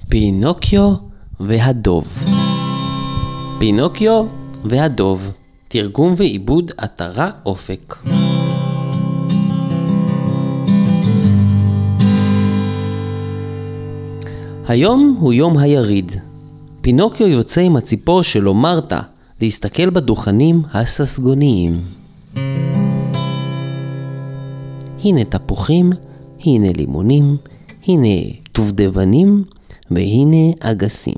פינוקיו והדוב. פינוקיו והדוב, תרגום ועיבוד עטרה אופק. היום הוא יום היריד. פינוקיו יוצא עם הציפור שלו מרתה להסתכל בדוכנים הססגוניים. הנה תפוחים, הנה לימונים, הנה דובדבנים והנה אגסים.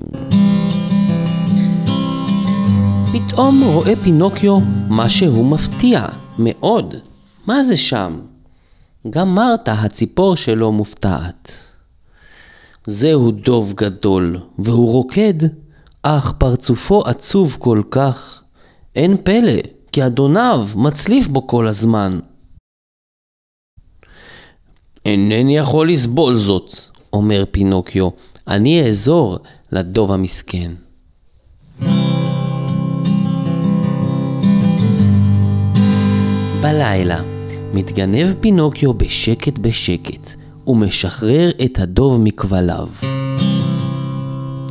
פתאום רואה פינוקיו משהו מפתיע מאוד. מה זה שם? גם מרתה הציפור שלו מופתעת. זהו דוב גדול והוא רוקד, אך פרצופו עצוב כל כך. אין פלא, כי אדוניו מצליף בו כל הזמן. אינני יכול לסבול זאת, אומר פינוקיו, אני אעזור לדוב המסכן. בלילה מתגנב פינוקיו בשקט בשקט ומשחרר את הדוב מכבליו.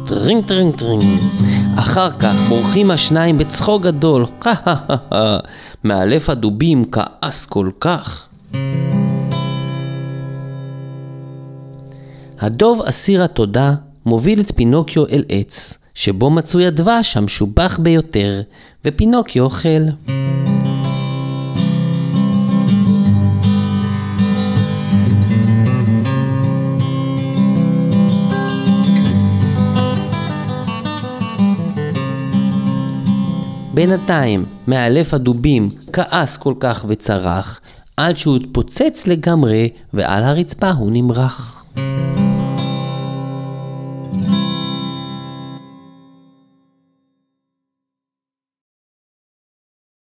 טרינג טרינג טרינג. אחר כך בורחים השניים בצחוק גדול. מאלף הדובים כעס כל כך. הדוב אסיר התודה מוביל את פינוקיו אל עץ, שבו מצוי הדבש המשובח ביותר, ופינוקיו אוכל. בינתיים מאלף הדובים כעס כל כך וצרח, עד שהוא התפוצץ לגמרי ועל הרצפה הוא נמרח.